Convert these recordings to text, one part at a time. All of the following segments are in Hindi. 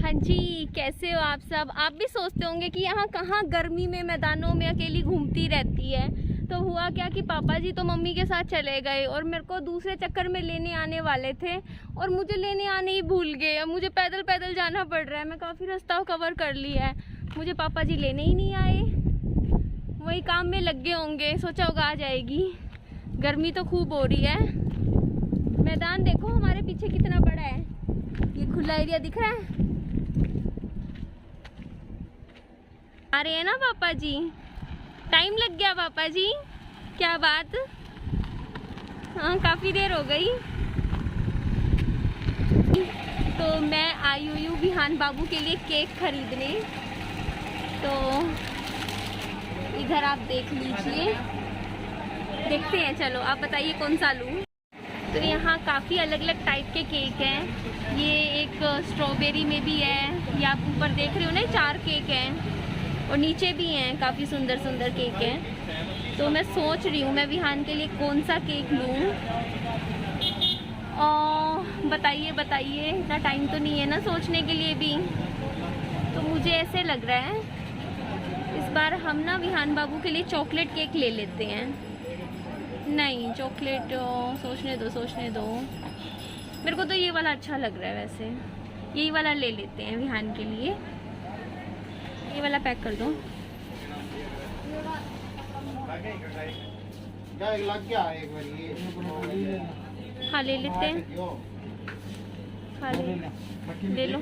हाँ जी, कैसे हो आप सब। आप भी सोचते होंगे कि यहाँ कहाँ गर्मी में मैदानों में अकेली घूमती रहती है। तो हुआ क्या कि पापा जी तो मम्मी के साथ चले गए और मेरे को दूसरे चक्कर में लेने आने वाले थे और मुझे लेने आने ही भूल गए। अब मुझे पैदल पैदल जाना पड़ रहा है। मैं काफ़ी रास्ता कवर कर लिया है, मुझे पापा जी लेने ही नहीं आए। वही काम में लग गए होंगे, सोचा होगा आ जाएगी। गर्मी तो खूब हो रही है। मैदान देखो हमारे पीछे कितना बड़ा है, ये खुला एरिया दिख रहा है। आ रहे हैं ना पापा जी। टाइम लग गया पापा जी, क्या बात। हाँ काफ़ी देर हो गई। तो मैं आई हुई हूँ विहान बाबू के लिए केक खरीदने। तो इधर आप देख लीजिए, देखते हैं। चलो आप बताइए कौन सा लूँ। तो यहाँ काफ़ी अलग अलग टाइप के केक हैं। ये एक स्ट्रॉबेरी में भी है, ये आप ऊपर देख रहे हो ना, 4 केक हैं और नीचे भी हैं, काफ़ी सुंदर सुंदर केक हैं। तो मैं सोच रही हूँ मैं विहान के लिए कौन सा केक लूँ। और बताइए बताइए, इतना टाइम तो नहीं है ना सोचने के लिए भी। तो मुझे ऐसे लग रहा है इस बार हम ना विहान बाबू के लिए चॉकलेट केक ले लेते हैं। नहीं चॉकलेट, सोचने दो। मेरे को तो ये वाला अच्छा लग रहा है, वैसे यही वाला ले लेते हैं विहान के लिए। ये वाला पैक कर दो। हाँ ले लेते हैं, हाँ ले लो।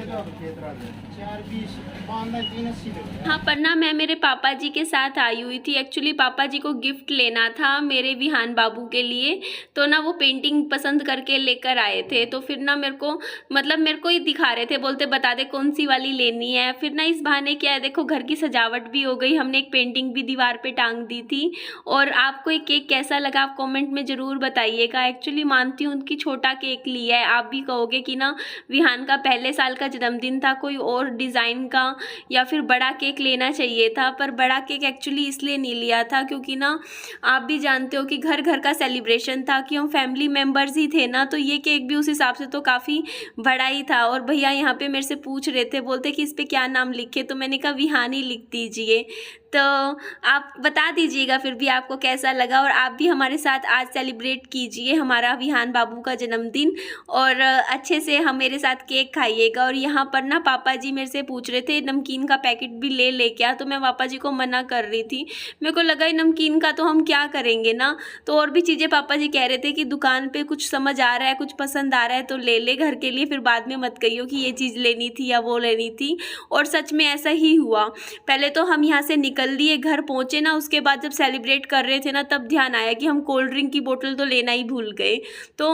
हाँ पर ना मैं मेरे पापा जी के साथ आई हुई थी। एक्चुअली पापा जी को गिफ्ट लेना था मेरे विहान बाबू के लिए। तो ना वो पेंटिंग पसंद करके लेकर आए थे। तो फिर ना मेरे को ही दिखा रहे थे, बोलते बता दे कौन सी वाली लेनी है। फिर ना इस बहाने क्या है, देखो घर की सजावट भी हो गई, हमने एक पेंटिंग भी दीवार पे टांग दी थी। और आपको ये केक कैसा लगा आप कॉमेंट में ज़रूर बताइएगा। एक्चुअली मानती हूँ उनकी छोटा केक लिया है, आप भी कहोगे कि ना विहान का पहले साल का जन्मदिन था, कोई और डिज़ाइन का या फिर बड़ा केक लेना चाहिए था। पर बड़ा केक एक्चुअली इसलिए नहीं लिया था क्योंकि ना आप भी जानते हो कि घर घर का सेलिब्रेशन था, कि हम फैमिली मेम्बर्स ही थे ना। तो ये केक भी उस हिसाब से तो काफ़ी बड़ा ही था। और भैया यहाँ पे मेरे से पूछ रहे थे, बोलते कि इस पर क्या नाम लिखे, तो मैंने कहा विहान ही लिख दीजिए। तो आप बता दीजिएगा फिर भी आपको कैसा लगा। और आप भी हमारे साथ आज सेलिब्रेट कीजिए हमारा विहान बाबू का जन्मदिन, और अच्छे से हम मेरे साथ केक खाइएगा। और यहाँ पर ना पापा जी मेरे से पूछ रहे थे नमकीन का पैकेट भी ले क्या, तो मैं पापा जी को मना कर रही थी। मेरे को लगा नमकीन का तो हम क्या करेंगे ना। तो और भी चीज़ें पापा जी कह रहे थे कि दुकान पे कुछ समझ आ रहा है, कुछ पसंद आ रहा है तो ले ले घर के लिए, फिर बाद में मत कहियो कि ये चीज़ लेनी थी या वो लेनी थी। और सच में ऐसा ही हुआ। पहले तो हम यहाँ से निकल लिए, घर पहुँचे ना, उसके बाद जब सेलिब्रेट कर रहे थे ना तब ध्यान आया कि हम कोल्ड ड्रिंक की बोतल तो लेना ही भूल गए। तो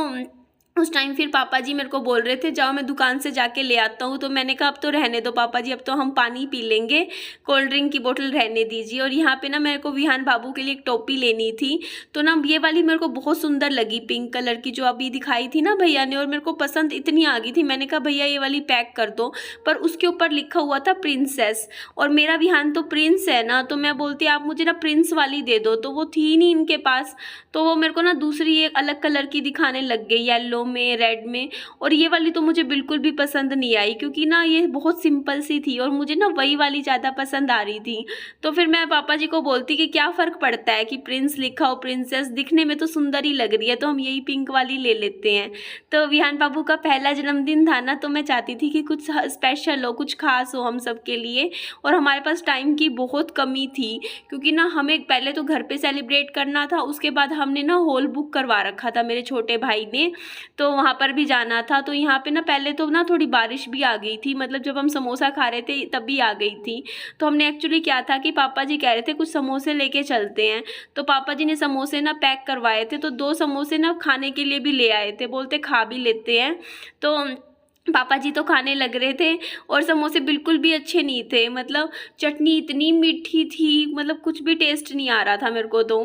उस टाइम फिर पापा जी मेरे को बोल रहे थे जाओ मैं दुकान से जाके ले आता हूँ। तो मैंने कहा अब तो रहने दो पापा जी, अब तो हम पानी पी लेंगे, कोल्ड ड्रिंक की बोतल रहने दीजिए। और यहाँ पे ना मेरे को विहान बाबू के लिए एक टोपी लेनी थी। तो ना ये वाली मेरे को बहुत सुंदर लगी, पिंक कलर की, जो अभी दिखाई थी ना भैया ने, और मेरे को पसंद इतनी आ गई थी। मैंने कहा भैया ये वाली पैक कर दो, पर उसके ऊपर लिखा हुआ था प्रिंसेस, और मेरा विहान तो प्रिंस है ना। तो मैं बोलती आप मुझे ना प्रिंस वाली दे दो, तो वो थी नहीं इनके पास। तो वो मेरे को ना दूसरी एक अलग कलर की दिखाने लग गई, येलो में, रेड में। और ये वाली तो मुझे बिल्कुल भी पसंद नहीं आई, क्योंकि ना ये बहुत सिंपल सी थी और मुझे ना वही वाली ज़्यादा पसंद आ रही थी। तो फिर मैं पापा जी को बोलती कि क्या फ़र्क पड़ता है कि प्रिंस लिखा हो, प्रिंसेस दिखने में तो सुंदर ही लग रही है, तो हम यही पिंक वाली ले लेते हैं। तो विहान बाबू का पहला जन्मदिन था ना, तो मैं चाहती थी कि कुछ स्पेशल हो, कुछ खास हो हम सब के लिए। और हमारे पास टाइम की बहुत कमी थी, क्योंकि ना हमें पहले तो घर पे सेलिब्रेट करना था, उसके बाद हमने ना हॉल बुक करवा रखा था मेरे छोटे भाई ने, तो वहाँ पर भी जाना था। तो यहाँ पे ना पहले तो ना थोड़ी बारिश भी आ गई थी, मतलब जब हम समोसा खा रहे थे तभी आ गई थी। तो हमने एक्चुअली क्या था कि पापा जी कह रहे थे कुछ समोसे लेके चलते हैं, तो पापा जी ने समोसे ना पैक करवाए थे। तो 2 समोसे ना खाने के लिए भी ले आए थे, बोलते खा भी लेते हैं। तो पापा जी तो खाने लग रहे थे, और समोसे बिल्कुल भी अच्छे नहीं थे, मतलब चटनी इतनी मीठी थी, मतलब कुछ भी टेस्ट नहीं आ रहा था मेरे को तो।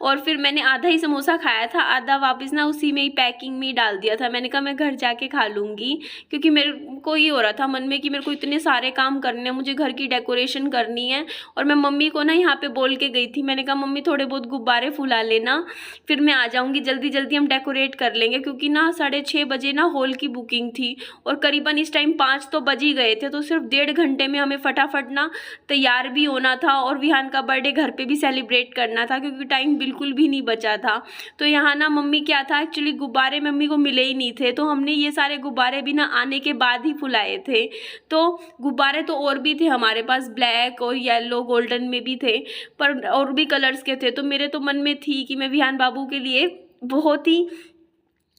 और फिर मैंने आधा ही समोसा खाया था, आधा वापस ना उसी में ही पैकिंग में ही डाल दिया था। मैंने कहा मैं घर जाके खा लूँगी, क्योंकि मेरे को ये हो रहा था मन में कि मेरे को इतने सारे काम करने हैं, मुझे घर की डेकोरेशन करनी है। और मैं मम्मी को ना यहाँ पर बोल के गई थी, मैंने कहा मम्मी थोड़े बहुत गुब्बारे फुला लेना, फिर मैं आ जाऊँगी, जल्दी जल्दी हम डेकोरेट कर लेंगे, क्योंकि ना 6:30 बजे ना हॉल की बुकिंग थी और करीबन इस टाइम 5 तो बज ही गए थे। तो सिर्फ 1.5 घंटे में हमें फटाफट ना तैयार भी होना था और विहान का बर्थडे घर पे भी सेलिब्रेट करना था, क्योंकि टाइम बिल्कुल भी नहीं बचा था। तो यहाँ ना मम्मी क्या था, एक्चुअली गुब्बारे मम्मी को मिले ही नहीं थे, तो हमने ये सारे गुब्बारे भी ना आने के बाद ही फुलाए थे। तो गुब्बारे तो और भी थे हमारे पास, ब्लैक और येलो गोल्डन में भी थे, पर और भी कलर्स के थे। तो मेरे तो मन में थी कि मैं विहान बाबू के लिए बहुत ही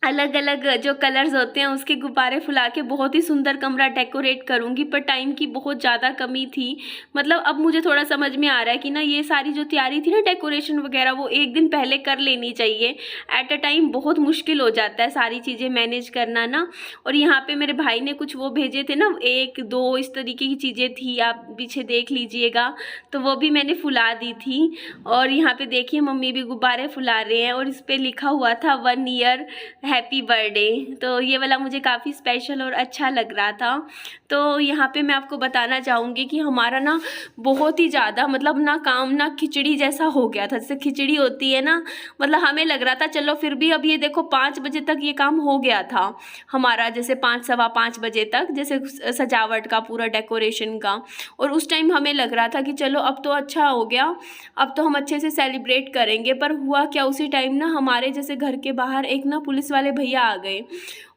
अलग अलग जो कलर्स होते हैं उसके गुब्बारे फुला के बहुत ही सुंदर कमरा डेकोरेट करूँगी, पर टाइम की बहुत ज़्यादा कमी थी। मतलब अब मुझे थोड़ा समझ में आ रहा है कि ना ये सारी जो तैयारी थी ना डेकोरेशन वगैरह, वो एक दिन पहले कर लेनी चाहिए। एट अ टाइम बहुत मुश्किल हो जाता है सारी चीज़ें मैनेज करना ना। और यहाँ पे मेरे भाई ने कुछ वो भेजे थे ना, 1-2 इस तरीके की चीज़ें थी, आप पीछे देख लीजिएगा, तो वो भी मैंने फुला दी थी। और यहाँ पे देखिए मम्मी भी गुब्बारे फुला रहे हैं और इस पर लिखा हुआ था 1 ईयर हैप्पी बर्थडे। तो ये वाला मुझे काफ़ी स्पेशल और अच्छा लग रहा था। तो यहाँ पे मैं आपको बताना चाहूँगी कि हमारा ना बहुत ही ज़्यादा मतलब ना काम ना खिचड़ी जैसा हो गया था। जैसे खिचड़ी होती है ना, मतलब हमें लग रहा था चलो फिर भी अब ये देखो 5 बजे तक ये काम हो गया था हमारा, जैसे 5 सवा 5 बजे तक, जैसे सजावट का पूरा डेकोरेशन का। और उस टाइम हमें लग रहा था कि चलो अब तो अच्छा हो गया, अब तो हम अच्छे से सेलिब्रेट करेंगे। पर हुआ क्या, उसी टाइम ना हमारे जैसे घर के बाहर एक ना पुलिस वाले भैया आ गए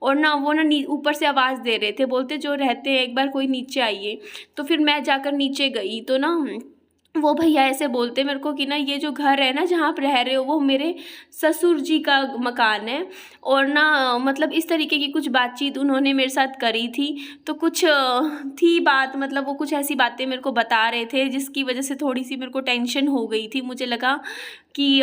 और ना वो ना ऊपर से आवाज़ दे रहे थे, बोलते जो रहते हैं एक बार कोई नीचे आइए। तो फिर मैं जाकर नीचे गई तो ना वो भैया ऐसे बोलते मेरे को कि ना ये जो घर है ना जहाँ आप रह रहे हो वो मेरे ससुर जी का मकान है। और ना मतलब इस तरीके की कुछ बातचीत उन्होंने मेरे साथ करी थी। तो कुछ थी बात, मतलब वो कुछ ऐसी बातें मेरे को बता रहे थे जिसकी वजह से थोड़ी सी मेरे को टेंशन हो गई थी। मुझे लगा कि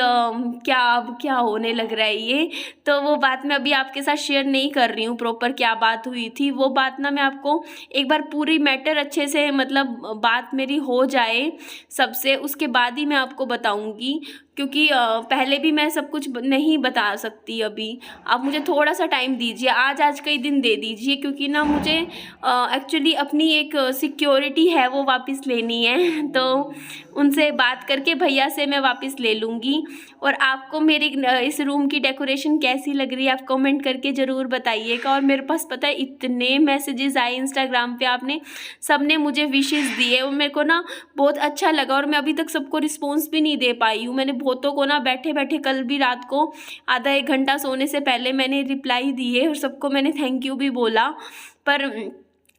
क्या अब क्या होने लग रहा है ये। तो वो बात मैं अभी आपके साथ शेयर नहीं कर रही हूँ प्रॉपर क्या बात हुई थी। वो बात ना मैं आपको एक बार पूरी मैटर अच्छे से मतलब बात मेरी हो जाए सबसे, उसके बाद ही मैं आपको बताऊंगी, क्योंकि पहले भी मैं सब कुछ नहीं बता सकती अभी। आप मुझे थोड़ा सा टाइम दीजिए, आज का ही दिन दे दीजिए, क्योंकि ना मुझे एक्चुअली अपनी एक सिक्योरिटी है वो वापस लेनी है। तो उनसे बात करके भैया से मैं वापस ले लूँगी। और आपको मेरी इस रूम की डेकोरेशन कैसी लग रही है आप कमेंट करके ज़रूर बताइएगा। और मेरे पास पता है इतने मैसेजेस आए इंस्टाग्राम पे, आपने सबने मुझे विशेस दिए और मेरे को ना बहुत अच्छा लगा। और मैं अभी तक सबको रिस्पॉन्स भी नहीं दे पाई हूँ। मैंने बहुतों को ना बैठे बैठे कल भी रात को आधा 1 घंटा सोने से पहले मैंने रिप्लाई दिए और सबको मैंने थैंक यू भी बोला। पर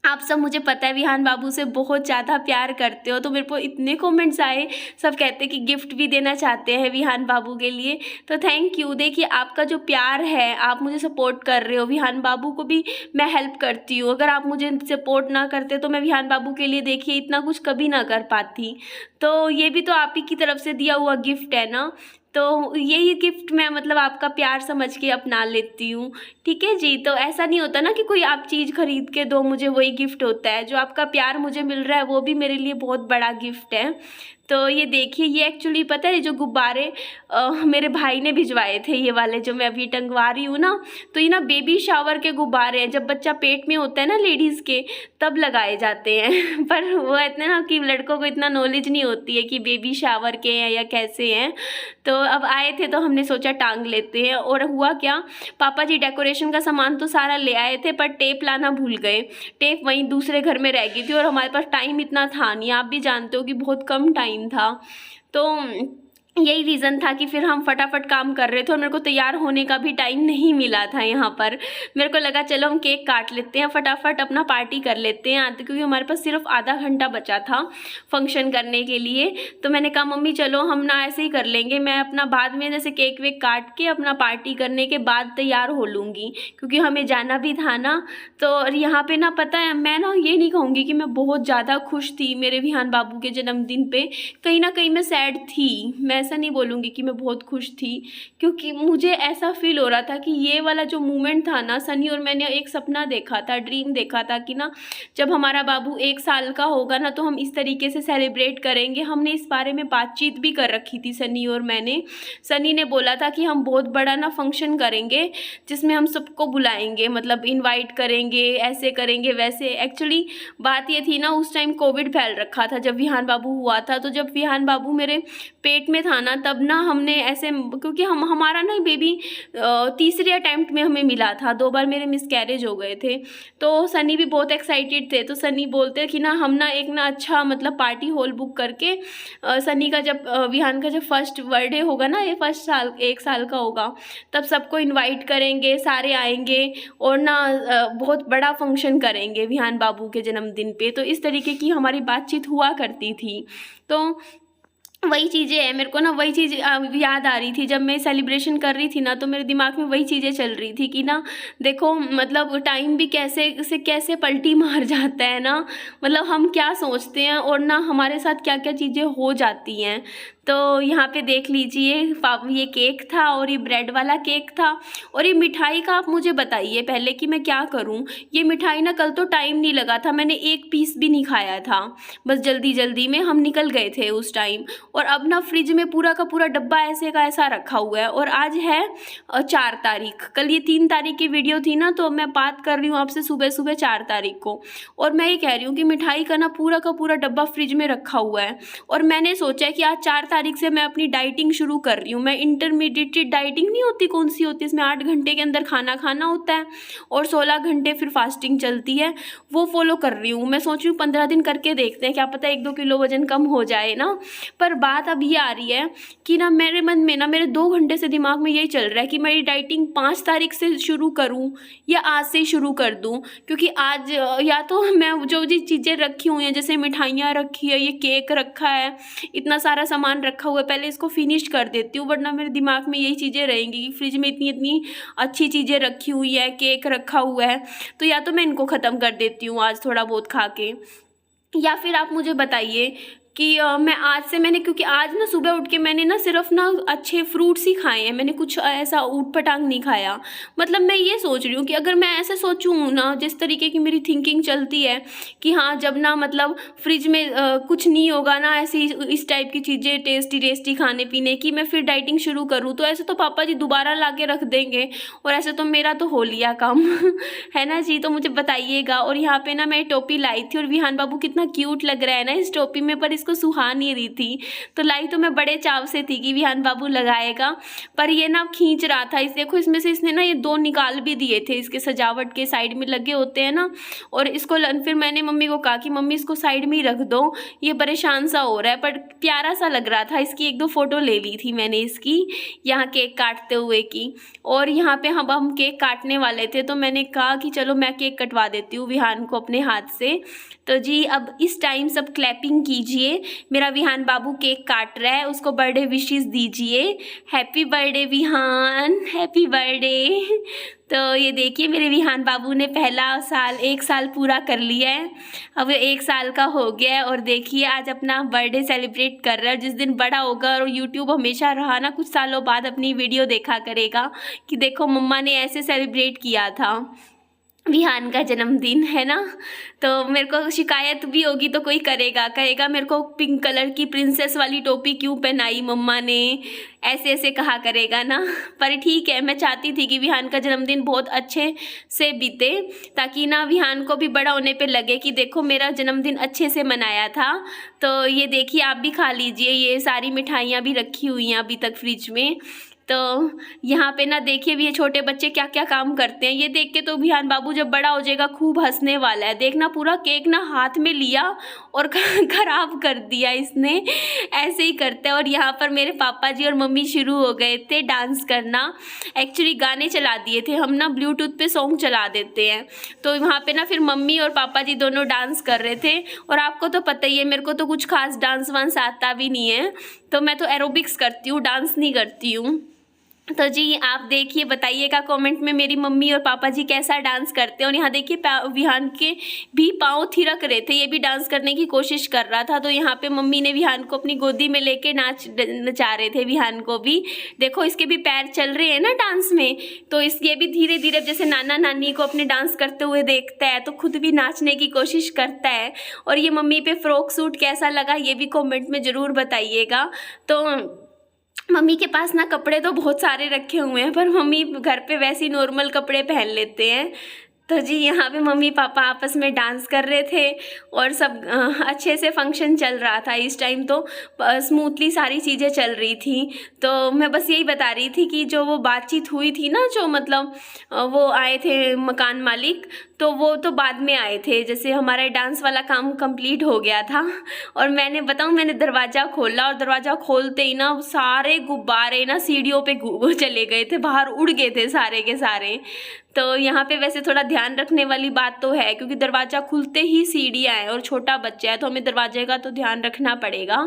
आप सब मुझे पता है विहान बाबू से बहुत ज़्यादा प्यार करते हो, तो मेरे को इतने कमेंट्स आए, सब कहते हैं कि गिफ्ट भी देना चाहते हैं विहान बाबू के लिए। तो थैंक यू। देखिए आपका जो प्यार है, आप मुझे सपोर्ट कर रहे हो, विहान बाबू को भी मैं हेल्प करती हूँ। अगर आप मुझे सपोर्ट ना करते तो मैं विहान बाबू के लिए देखिए इतना कुछ कभी ना कर पाती। तो ये भी तो आप ही की तरफ से दिया हुआ गिफ्ट है ना, तो यही गिफ्ट मैं मतलब आपका प्यार समझ के अपना लेती हूँ। ठीक है जी। तो ऐसा नहीं होता ना कि कोई आप चीज़ खरीद के दो मुझे, वही गिफ्ट होता है। जो आपका प्यार मुझे मिल रहा है वो भी मेरे लिए बहुत बड़ा गिफ्ट है। तो ये देखिए, ये एक्चुअली पता है जो गुब्बारे मेरे भाई ने भिजवाए थे, ये वाले जो मैं अभी टंगवा रही हूँ ना, तो ये ना बेबी शावर के गुब्बारे हैं। जब बच्चा पेट में होता है ना लेडीज़ के, तब लगाए जाते हैं। पर वो इतना ना कि लड़कों को इतना नॉलेज नहीं होती है कि बेबी शावर के हैं या कैसे हैं। तो अब आए थे तो हमने सोचा टांग लेते हैं। और हुआ क्या, पापा जी डेकोरेशन का सामान तो सारा ले आए थे, पर टेप लाना भूल गए। टेप वहीं दूसरे घर में रह गई थी और हमारे पास टाइम इतना था नहीं, आप भी जानते हो कि बहुत कम टाइम था। तो यही रीज़न था कि फिर हम फटाफट काम कर रहे थे और मेरे को तैयार होने का भी टाइम नहीं मिला था। यहाँ पर मेरे को लगा चलो हम केक काट लेते हैं, फटाफट अपना पार्टी कर लेते हैं, क्योंकि हमारे पास सिर्फ आधा घंटा बचा था फंक्शन करने के लिए। तो मैंने कहा मम्मी चलो हम ना ऐसे ही कर लेंगे, मैं अपना बाद में जैसे केक वेक काट के अपना पार्टी करने के बाद तैयार हो लूँगी, क्योंकि हमें जाना भी था ना। तो यहाँ पर ना पता है, मैं ना ये नहीं कहूँगी कि मैं बहुत ज़्यादा खुश थी मेरे विहान बाबू के जन्मदिन पर, कहीं ना कहीं मैं सैड थी। मैं ऐसा नहीं बोलूँगी कि मैं बहुत खुश थी, क्योंकि मुझे ऐसा फील हो रहा था कि ये वाला जो मोमेंट था ना, सनी और मैंने एक सपना देखा था, ड्रीम देखा था कि ना जब हमारा बाबू 1 साल का होगा ना तो हम इस तरीके से सेलिब्रेट करेंगे। हमने इस बारे में बातचीत भी कर रखी थी सनी और मैंने। सनी ने बोला था कि हम बहुत बड़ा ना फंक्शन करेंगे जिसमें हम सबको बुलाएंगे, मतलब इन्वाइट करेंगे, ऐसे करेंगे वैसे। एक्चुअली बात ये थी ना, उस टाइम कोविड फैल रखा था जब विहान बाबू हुआ था। तो जब विहान बाबू मेरे पेट में था था ना तब ना हमने ऐसे, क्योंकि हमारा ना बेबी तीसरे अटेम्प्ट में हमें मिला था, 2 बार मेरे मिसकैरेज हो गए थे। तो सनी भी बहुत एक्साइटेड थे, तो सनी बोलते कि ना हम ना एक ना अच्छा मतलब पार्टी हॉल बुक करके सनी का जब विहान का जब फर्स्ट बर्थडे होगा ना, ये फर्स्ट साल 1 साल का होगा, तब सबको इनवाइट करेंगे, सारे आएंगे और ना बहुत बड़ा फंक्शन करेंगे विहान बाबू के जन्मदिन पे। तो इस तरीके की हमारी बातचीत हुआ करती थी। तो वही चीज़ें हैं, मेरे को ना वही चीज़ याद आ रही थी जब मैं सेलिब्रेशन कर रही थी ना, तो मेरे दिमाग में वही चीज़ें चल रही थी कि ना देखो मतलब टाइम भी कैसे से कैसे पलटी मार जाता है ना, मतलब हम क्या सोचते हैं और ना हमारे साथ क्या क्या चीज़ें हो जाती हैं। तो यहाँ पे देख लीजिए ये केक था और ये ब्रेड वाला केक था, और ये मिठाई का आप मुझे बताइए पहले कि मैं क्या करूँ। ये मिठाई ना कल तो टाइम नहीं लगा था, मैंने एक पीस भी नहीं खाया था, बस जल्दी जल्दी में हम निकल गए थे उस टाइम। और अब ना फ्रिज में पूरा का पूरा डब्बा ऐसे का ऐसा रखा हुआ है। और आज है 4 तारीख, कल ये 3 तारीख की वीडियो थी ना, तो मैं बात कर रही हूँ आपसे सुबह सुबह 4 तारीख को, और मैं ये कह रही हूँ कि मिठाई का ना पूरा का पूरा डब्बा फ्रिज में रखा हुआ है। और मैंने सोचा कि आज 4 तारीख से मैं अपनी डाइटिंग शुरू कर रही हूँ। मैं इंटरमीडिएट डाइटिंग नहीं होती, कौन सी होती है, इसमें 8 घंटे के अंदर खाना खाना होता है और 16 घंटे फिर फास्टिंग चलती है, वो फॉलो कर रही हूँ। मैं सोच रही हूँ 15 दिन करके देखते हैं, क्या पता 1-2 किलो वजन कम हो जाए ना। पर बात अब ये आ रही है कि ना मेरे मन में ना मेरे 2 घंटे से दिमाग में यही चल रहा है कि मेरी डाइटिंग 5 तारीख से शुरू करूँ या आज से ही शुरू कर दूँ। क्योंकि आज या तो मैं जो चीज़ें रखी हुई हैं, जैसे मिठाइयाँ रखी है, ये केक रखा है, इतना सारा सामान रखा हुआ है, पहले इसको फिनिश कर देती हूँ, वरना मेरे दिमाग में यही चीज़ें रहेंगी कि फ्रिज में इतनी इतनी अच्छी चीज़ें रखी हुई है, केक रखा हुआ है, तो या तो मैं इनको ख़त्म कर देती हूँ आज थोड़ा बहुत खा के, या फिर आप मुझे बताइए कि मैं आज से मैंने, क्योंकि आज ना सुबह उठ के मैंने ना सिर्फ ना अच्छे फ्रूट्स ही खाए हैं, मैंने कुछ ऐसा ऊट पटांग नहीं खाया। मतलब मैं ये सोच रही हूँ कि अगर मैं ऐसे सोचूँ ना, जिस तरीके की मेरी थिंकिंग चलती है कि हाँ जब ना मतलब फ्रिज में कुछ नहीं होगा ना, ऐसी इस टाइप की चीज़ें टेस्टी टेस्टी खाने पीने की, मैं फिर डाइटिंग शुरू करूँ, तो ऐसे तो पापा जी दोबारा ला के रख देंगे, और ऐसे तो मेरा तो हो लिया काम है ना जी। तो मुझे बताइएगा। और यहाँ पे ना मैं टोपी लाई थी, और विहान बाबू कितना क्यूट लग रहा है ना इस टोपी में, पर को सुहा नहीं रही थी, तो लाई तो मैं बड़े चाव से थी कि विहान बाबू लगाएगा, पर ये ना खींच रहा था। इस देखो इसमें से इसने ना ये 2 निकाल भी दिए थे, इसके सजावट के साइड में लगे होते हैं ना, और इसको फिर मैंने मम्मी को कहा कि मम्मी इसको साइड में ही रख दो, ये परेशान सा हो रहा है, पर प्यारा सा लग रहा था। इसकी 1-2 फोटो ले ली थी मैंने इसकी, यहाँ केक काटते हुए की। और यहाँ पे हम केक काटने वाले थे, तो मैंने कहा कि चलो मैं केक कटवा देती हूँ विहान को अपने हाथ से। तो जी अब इस टाइम सब क्लैपिंग कीजिए, मेरा विहान बाबू केक काट रहा है, उसको बर्थडे विशेस दीजिए। Happy birthday Vihan, happy birthday. तो ये देखिए मेरे विहान बाबू ने पहला साल 1 साल पूरा कर लिया है, अब 1 साल का हो गया है, और देखिए आज अपना बर्थडे सेलिब्रेट कर रहा है। जिस दिन बड़ा होगा और यूट्यूब हमेशा रहा ना, कुछ सालों बाद अपनी वीडियो देखा करेगा कि देखो मम्मा ने ऐसे सेलिब्रेट किया था विहान का जन्मदिन, है ना। तो मेरे को शिकायत भी होगी तो कोई करेगा, कहेगा मेरे को पिंक कलर की प्रिंसेस वाली टोपी क्यों पहनाई मम्मा ने, ऐसे ऐसे कहा करेगा ना। पर ठीक है, मैं चाहती थी कि विहान का जन्मदिन बहुत अच्छे से बीते, ताकि ना विहान को भी बड़ा होने पे लगे कि देखो मेरा जन्मदिन अच्छे से मनाया था। तो ये देखिए आप भी खा लीजिए, ये सारी मिठाइयाँ भी रखी हुई हैं अभी तक फ्रिज में। तो यहाँ पे ना देखिए भी ये छोटे बच्चे क्या क्या काम करते हैं, ये देख के तो विहान बाबू जब बड़ा हो जाएगा खूब हंसने वाला है। देखना पूरा केक ना हाथ में लिया और खराब कर दिया इसने, ऐसे ही करते हैं। और यहाँ पर मेरे पापा जी और मम्मी शुरू हो गए थे डांस करना, एक्चुअली गाने चला दिए थे हम ना, ब्लूटूथ पे सॉन्ग चला देते हैं, तो वहाँ पे ना फिर मम्मी और पापा जी दोनों डांस कर रहे थे। और आपको तो पता ही है मेरे को तो कुछ खास डांस वांस आता भी नहीं है, तो मैं तो एरोबिक्स करती हूँ, डांस नहीं करती हूँ। तो जी आप देखिए बताइएगा कमेंट में मेरी मम्मी और पापा जी कैसा डांस करते हैं। और यहाँ देखिए विहान के भी पाँव थिरक रहे थे, ये भी डांस करने की कोशिश कर रहा था, तो यहाँ पे मम्मी ने विहान को अपनी गोदी में लेके नचा रहे थे विहान को भी। देखो इसके भी पैर चल रहे हैं ना डांस में, तो ये भी धीरे धीरे जैसे नाना नानी को अपने डांस करते हुए देखता है तो खुद भी नाचने की कोशिश करता है। और ये मम्मी पे फ्रॉक सूट कैसा लगा ये भी कॉमेंट में ज़रूर बताइएगा। तो मम्मी के पास ना कपड़े तो बहुत सारे रखे हुए हैं, पर मम्मी घर पे वैसे ही नॉर्मल कपड़े पहन लेते हैं। तो जी यहाँ पे मम्मी पापा आपस में डांस कर रहे थे और सब अच्छे से फंक्शन चल रहा था। इस टाइम तो स्मूथली सारी चीज़ें चल रही थी। तो मैं बस यही बता रही थी कि जो वो बातचीत हुई थी ना, जो मतलब वो आए थे मकान मालिक, तो वो तो बाद में आए थे। जैसे हमारा डांस वाला काम कंप्लीट हो गया था और मैंने दरवाज़ा खोला और दरवाज़ा खोलते ही ना सारे गुब्बारे ना सीढ़ियों पे चले गए थे, बाहर उड़ गए थे सारे के सारे। तो यहाँ पे वैसे थोड़ा ध्यान रखने वाली बात तो है, क्योंकि दरवाज़ा खुलते ही सीढ़ियाँ हैं और छोटा बच्चा है, तो हमें दरवाजे का तो ध्यान रखना पड़ेगा।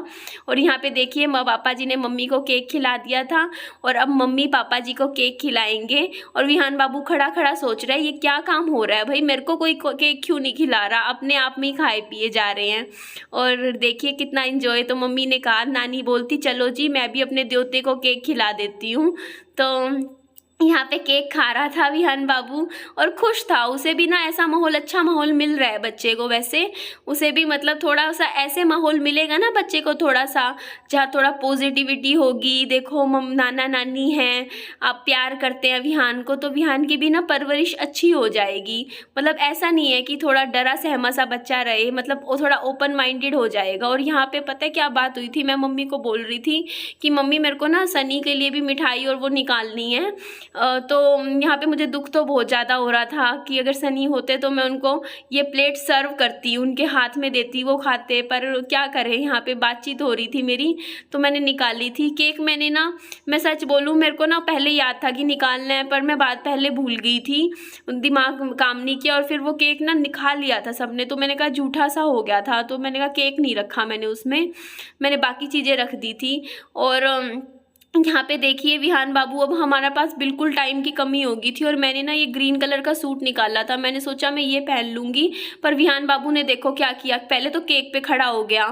और यहाँ पे देखिए पापा जी ने मम्मी को केक खिला दिया था और अब मम्मी पापा जी को केक खिलाएंगे। और विहान बाबू खड़ा खड़ा सोच रहा है ये क्या काम हो रहा है भाई, मेरे को कोई केक क्यों नहीं खिला रहा, अपने आप में ही खाए पिए जा रहे हैं। और देखिए कितना इंजॉय। तो मम्मी ने कहा, नानी बोलती चलो जी मैं भी अपने देवते को केक खिला देती हूँ। तो यहाँ पे केक खा रहा था विहान बाबू और खुश था। उसे भी ना ऐसा माहौल, अच्छा माहौल मिल रहा है बच्चे को। वैसे उसे भी मतलब थोड़ा सा ऐसे माहौल मिलेगा ना बच्चे को, थोड़ा सा जहाँ थोड़ा पॉजिटिविटी होगी। देखो नाना नानी हैं, आप प्यार करते हैं विहान को, तो विहान की भी ना परवरिश अच्छी हो जाएगी। मतलब ऐसा नहीं है कि थोड़ा डरा सहमा सा बच्चा रहे, मतलब वो थोड़ा ओपन माइंडेड हो जाएगा। और यहाँ पे पता है क्या बात हुई थी, मैं मम्मी को बोल रही थी कि मम्मी मेरे को ना सनी के लिए भी मिठाई और वो निकालनी है। तो यहाँ पे मुझे दुख तो बहुत ज़्यादा हो रहा था कि अगर सनी होते तो मैं उनको ये प्लेट सर्व करती, उनके हाथ में देती, वो खाते। पर क्या करें, यहाँ पे बातचीत हो रही थी मेरी, तो मैंने निकाली थी केक। मैंने ना, मैं सच बोलूँ, मेरे को ना पहले याद था कि निकालना है, पर मैं बात पहले भूल गई थी, दिमाग काम नहीं किया। और फिर वो केक ना निकाल लिया था सबने, तो मैंने कहा झूठा सा हो गया था, तो मैंने कहा केक नहीं रखा मैंने उसमें, मैंने बाकी चीज़ें रख दी थी। और यहाँ पे देखिए विहान बाबू, अब हमारे पास बिल्कुल टाइम की कमी हो गई थी और मैंने ना ये ग्रीन कलर का सूट निकाला था, मैंने सोचा मैं ये पहन लूँगी। पर विहान बाबू ने देखो क्या किया, पहले तो केक पे खड़ा हो गया,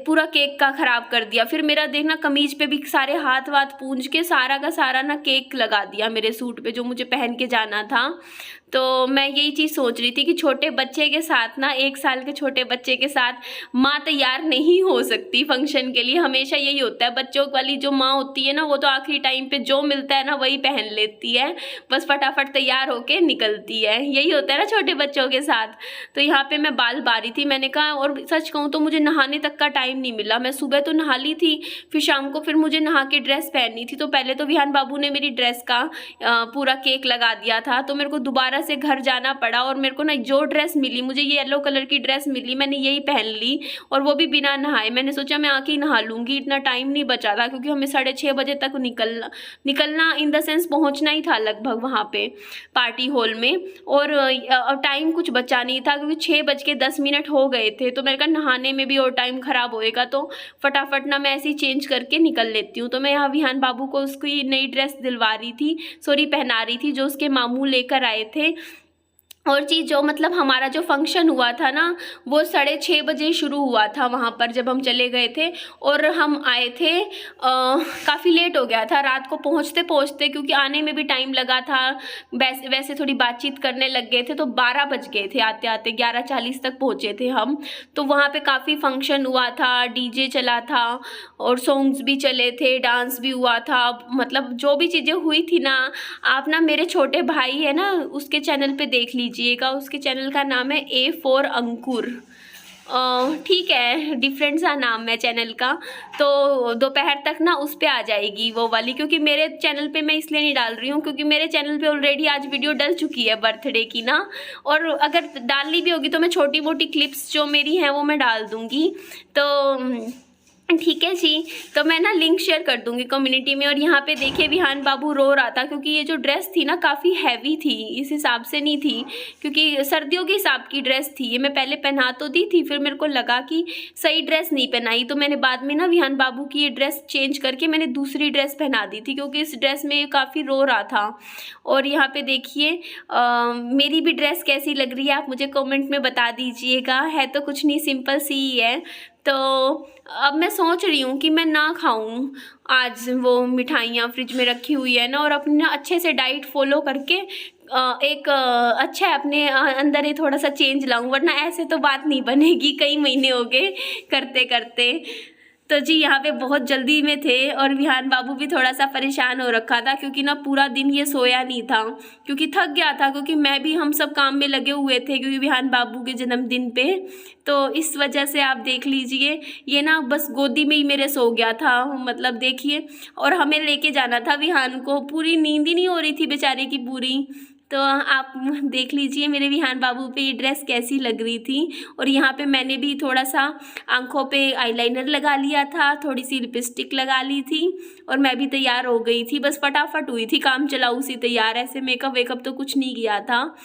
पूरा केक का ख़राब कर दिया। फिर मेरा देखना कमीज पे भी सारे हाथ वाथ पूंछ के सारा का सारा ना केक लगा दिया मेरे सूट पे, जो मुझे पहन के जाना था। तो मैं यही चीज़ सोच रही थी कि छोटे बच्चे के साथ ना, 1 साल के छोटे बच्चे के साथ माँ तैयार नहीं हो सकती फंक्शन के लिए। हमेशा यही होता है, बच्चों वाली जो माँ होती है ना, वो तो आखिरी टाइम पे जो मिलता है ना वही पहन लेती है, बस फटाफट तैयार होके निकलती है। यही होता है ना छोटे बच्चों के साथ। तो यहाँ पे मैं बाल बारी थी, मैंने कहा, और सच कहूँ तो मुझे नहाने तक का टाइम नहीं मिला। मैं सुबह तो नहा ली थी, फिर शाम को फिर मुझे नहा के ड्रेस पहननी थी। तो पहले तो विहान बाबू ने मेरी ड्रेस का पूरा केक लगा दिया था, तो मेरे को दोबारा से घर जाना पड़ा। और मेरे को ना जो ड्रेस मिली, मुझे ये येलो कलर की ड्रेस मिली, मैंने यही पहन ली, और वो भी बिना नहाए। मैंने सोचा मैं आके ही नहा लूँगी, इतना टाइम नहीं बचा था, क्योंकि हमें 6:30 बजे तक निकलना इन द सेंस पहुँचना ही था लगभग वहाँ पे पार्टी हॉल में। और टाइम कुछ बचा नहीं था, क्योंकि 6:10 हो गए थे। तो मैंने कहा नहाने में भी और टाइम ख़राब होएगा, तो फटाफट ना मैं ऐसे ही चेंज करके निकल लेती हूँ। तो मैं यहाँ विहान बाबू को उसकी नई ड्रेस दिलवा रही थी, सॉरी पहना रही थी, जो उसके मामू लेकर आए थे। और चीज़ जो मतलब हमारा जो फंक्शन हुआ था ना, वो 6:30 बजे शुरू हुआ था वहाँ पर जब हम चले गए थे। और हम आए थे काफ़ी लेट हो गया था रात को पहुँचते पहुँचते, क्योंकि आने में भी टाइम लगा था। वैसे थोड़ी बातचीत करने लग गए थे, तो 12 बज गए थे आते आते, 11:40 तक पहुँचे थे हम। तो वहाँ पे काफ़ी फंक्शन हुआ था, डीजे चला था और सॉन्ग्स भी चले थे, डांस भी हुआ था। मतलब जो भी चीज़ें हुई थी ना, आप ना मेरे छोटे भाई है ना, उसके चैनल पे देख लीजिएगा। उसके चैनल का नाम है A for अंकुर, ठीक है, डिफरेंट सा नाम है चैनल का। तो दोपहर तक ना उस पे आ जाएगी वो वाली, क्योंकि मेरे चैनल पे मैं इसलिए नहीं डाल रही हूँ क्योंकि मेरे चैनल पे ऑलरेडी आज वीडियो डल चुकी है बर्थडे की ना। और अगर डालनी भी होगी तो मैं छोटी मोटी क्लिप्स जो मेरी हैं वो मैं डाल दूँगी। तो ठीक है जी, तो मैं ना लिंक शेयर कर दूंगी कम्युनिटी में। और यहाँ पे देखिए विहान बाबू रो रहा था, क्योंकि ये जो ड्रेस थी ना काफ़ी हैवी थी, इस हिसाब से नहीं थी, क्योंकि सर्दियों के हिसाब की ड्रेस थी। ये मैं पहले पहना तो दी थी, फिर मेरे को लगा कि सही ड्रेस नहीं पहनाई, तो मैंने बाद में ना विहान बाबू की ये ड्रेस चेंज करके मैंने दूसरी ड्रेस पहना दी थी, क्योंकि इस ड्रेस में काफ़ी रो रहा था। और यहाँ पे देखिए मेरी भी ड्रेस कैसी लग रही है आप मुझे कमेंट में बता दीजिएगा। है तो कुछ नहीं, सिंपल सी ही है। तो अब मैं सोच रही हूँ कि मैं ना खाऊं आज वो मिठाइयाँ फ्रिज में रखी हुई है ना, और अपने ना अच्छे से डाइट फॉलो करके एक अच्छा अपने अंदर ही थोड़ा सा चेंज लाऊं, वरना ऐसे तो बात नहीं बनेगी। कई महीने हो गए करते करते। तो जी यहाँ पे बहुत जल्दी में थे और विहान बाबू भी थोड़ा सा परेशान हो रखा था, क्योंकि ना पूरा दिन ये सोया नहीं था, क्योंकि थक गया था, क्योंकि मैं भी हम सब काम में लगे हुए थे क्योंकि विहान बाबू के जन्मदिन पे। तो इस वजह से आप देख लीजिए ये ना बस गोदी में ही मेरे सो गया था, मतलब देखिए। और हमें लेके जाना था विहान को, पूरी नींद ही नहीं हो रही थी बेचारे की पूरी। तो आप देख लीजिए मेरे विहान बाबू पे ये ड्रेस कैसी लग रही थी। और यहाँ पे मैंने भी थोड़ा सा आंखों पे आईलाइनर लगा लिया था, थोड़ी सी लिपस्टिक लगा ली थी और मैं भी तैयार हो गई थी। बस फटाफट हुई थी, काम चलाऊ सी तैयार, ऐसे मेकअप वेकअप तो कुछ नहीं किया था।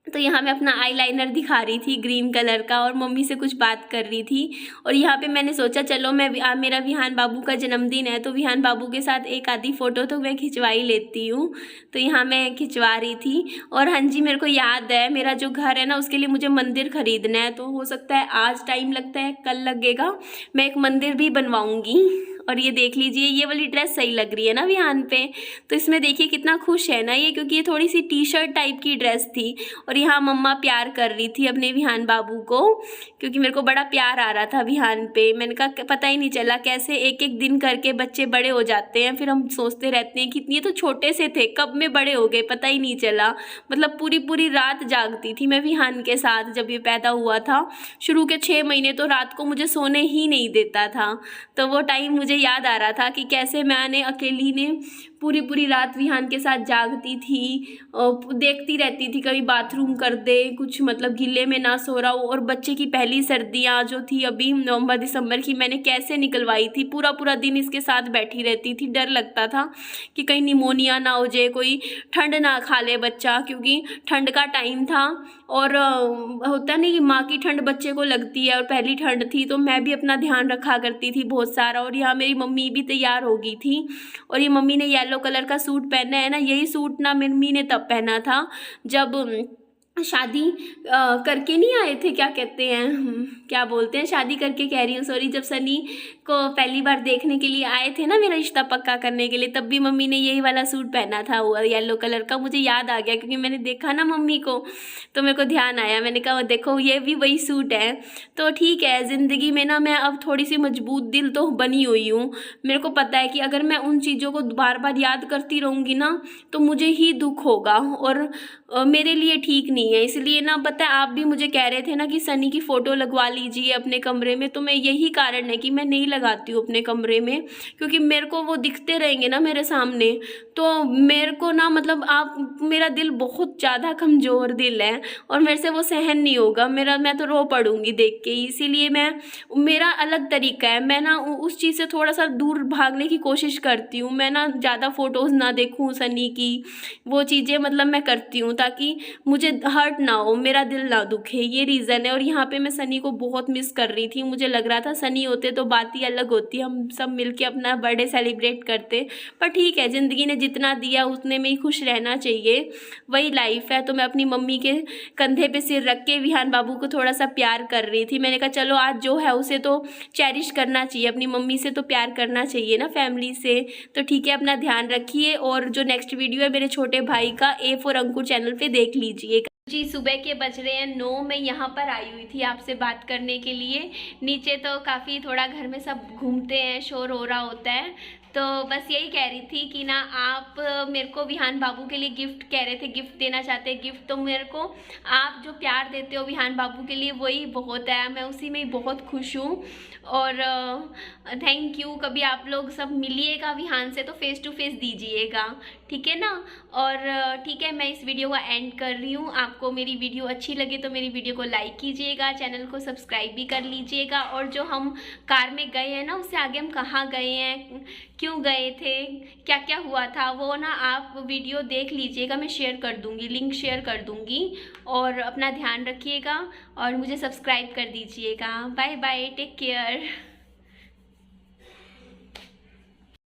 तो यहाँ मैं अपना आईलाइनर दिखा रही थी ग्रीन कलर का और मम्मी से कुछ बात कर रही थी। और यहाँ पे मैंने सोचा चलो मेरा विहान बाबू का जन्मदिन है तो विहान बाबू के साथ एक आधी फ़ोटो तो मैं खिंचवा ही लेती हूँ। तो यहाँ मैं खिंचवा रही थी। और हाँ जी, मेरे को याद है मेरा जो घर है ना उसके लिए मुझे मंदिर ख़रीदना है, तो हो सकता है आज टाइम लगता है, कल लगेगा, मैं एक मंदिर भी बनवाऊँगी। और ये देख लीजिए ये वाली ड्रेस सही लग रही है ना विहान पे, तो इसमें देखिए कितना खुश है ना ये, क्योंकि ये थोड़ी सी टी शर्ट टाइप की ड्रेस थी। और यहाँ मम्मा प्यार कर रही थी अपने विहान बाबू को, क्योंकि मेरे को बड़ा प्यार आ रहा था विहान पे। मैंने कहा पता ही नहीं चला कैसे एक एक दिन करके बच्चे बड़े हो जाते हैं, फिर हम सोचते रहते हैं कि ये तो छोटे से थे कब में बड़े हो गए, पता ही नहीं चला। मतलब पूरी पूरी रात जागती थी मैं विहान के साथ जब ये पैदा हुआ था। शुरू के 6 महीने तो रात को मुझे सोने ही नहीं देता था। तो वो टाइम मुझे याद आ रहा था कि कैसे मैंने अकेली ने पूरी पूरी रात विहान के साथ जागती थी, देखती रहती थी कभी बाथरूम कर दे कुछ, मतलब गिले में ना सो रहा हो। और बच्चे की पहली सर्दियाँ जो थी अभी नवंबर दिसंबर की, मैंने कैसे निकलवाई थी, पूरा पूरा दिन इसके साथ बैठी रहती थी। डर लगता था कि कहीं निमोनिया ना हो जाए, कोई ठंड ना खा ले बच्चा, क्योंकि ठंड का टाइम था। और होता नहीं कि माँ की ठंड बच्चे को लगती है, और पहली ठंड थी तो मैं भी अपना ध्यान रखा करती थी बहुत सारा। और यहाँ मेरी मम्मी भी तैयार हो गई थी, और ये मम्मी ने येलो कलर का सूट पहना है ना, यही सूट ना मम्मी ने तब पहना था जब शादी करके नहीं आए थे, क्या कहते हैं, क्या बोलते हैं, शादी करके कह रही हूँ सॉरी, जब सनी को पहली बार देखने के लिए आए थे ना मेरा रिश्ता पक्का करने के लिए, तब भी मम्मी ने यही वाला सूट पहना था वो येलो कलर का। मुझे याद आ गया क्योंकि मैंने देखा ना मम्मी को, तो मेरे को ध्यान आया, मैंने कहा देखो ये भी वही सूट है। तो ठीक है, ज़िंदगी में ना मैं अब थोड़ी सी मजबूत दिल तो बनी हुई हूँ। मेरे को पता है कि अगर मैं उन चीज़ों को बार बार याद करती रहूँगी ना तो मुझे ही दुख होगा और मेरे लिए ठीक नहीं है। इसलिए ना पता है, आप भी मुझे कह रहे थे ना कि सनी की फ़ोटो लगवा लीजिए अपने कमरे में, तो मैं यही कारण है कि मैं नहीं लगाती हूँ अपने कमरे में, क्योंकि मेरे को वो दिखते रहेंगे ना मेरे सामने, तो मेरे को ना मतलब मेरा दिल बहुत ज़्यादा कमज़ोर दिल है और मेरे से वो सहन नहीं होगा, मैं तो रो पड़ूंगी देख के। इसीलिए मेरा अलग तरीका है, मैं ना उस चीज़ से थोड़ा सा दूर भागने की कोशिश करती हूँ। मैं ना ज़्यादा फ़ोटोज़ ना देखूँ सनी की, वो चीज़ें मतलब मैं करती हूँ ताकि मुझे हर्ट ना हो, मेरा दिल ना दुखे, ये रीज़न है। और यहाँ पे मैं सनी को बहुत मिस कर रही थी, मुझे लग रहा था सनी होते तो बात ही अलग होती, हम सब मिलके अपना बर्थडे सेलिब्रेट करते। पर ठीक है, ज़िंदगी ने जितना दिया उतने में ही खुश रहना चाहिए, वही लाइफ है। तो मैं अपनी मम्मी के कंधे पे सिर रख के विहान बाबू को थोड़ा सा प्यार कर रही थी। मैंने कहा चलो आज जो है उसे तो चेरिश करना चाहिए, अपनी मम्मी से तो प्यार करना चाहिए ना, फैमिली से। तो ठीक है, अपना ध्यान रखिए। और जो नेक्स्ट वीडियो है मेरे छोटे भाई का A फॉर अंकुर चैनल पे देख लीजिए जी। सुबह के बज रहे हैं 9, मैं यहाँ पर आई हुई थी आपसे बात करने के लिए। नीचे तो काफ़ी थोड़ा घर में सब घूमते हैं, शोर हो रहा होता है, तो बस यही कह रही थी कि ना आप मेरे को विहान बाबू के लिए गिफ्ट कह रहे थे, गिफ्ट देना चाहते हैं गिफ्ट, तो मेरे को आप जो प्यार देते हो विहान बाबू के लिए वही बहुत है, मैं उसी में ही बहुत खुश हूँ। और थैंक यू। कभी आप लोग सब मिलिएगा विहान से तो फेस टू फेस दीजिएगा, ठीक है ना। और ठीक है, मैं इस वीडियो का एंड कर रही हूँ। आपको मेरी वीडियो अच्छी लगे तो मेरी वीडियो को लाइक कीजिएगा, चैनल को सब्सक्राइब भी कर लीजिएगा। और जो हम कार में गए हैं ना, उससे आगे हम कहाँ गए हैं, क्यों गए थे, क्या क्या हुआ था, वो ना आप वीडियो देख लीजिएगा, मैं शेयर कर दूँगी, लिंक शेयर कर दूँगी। और अपना ध्यान रखिएगा और मुझे सब्सक्राइब कर दीजिएगा। Bye bye, take care.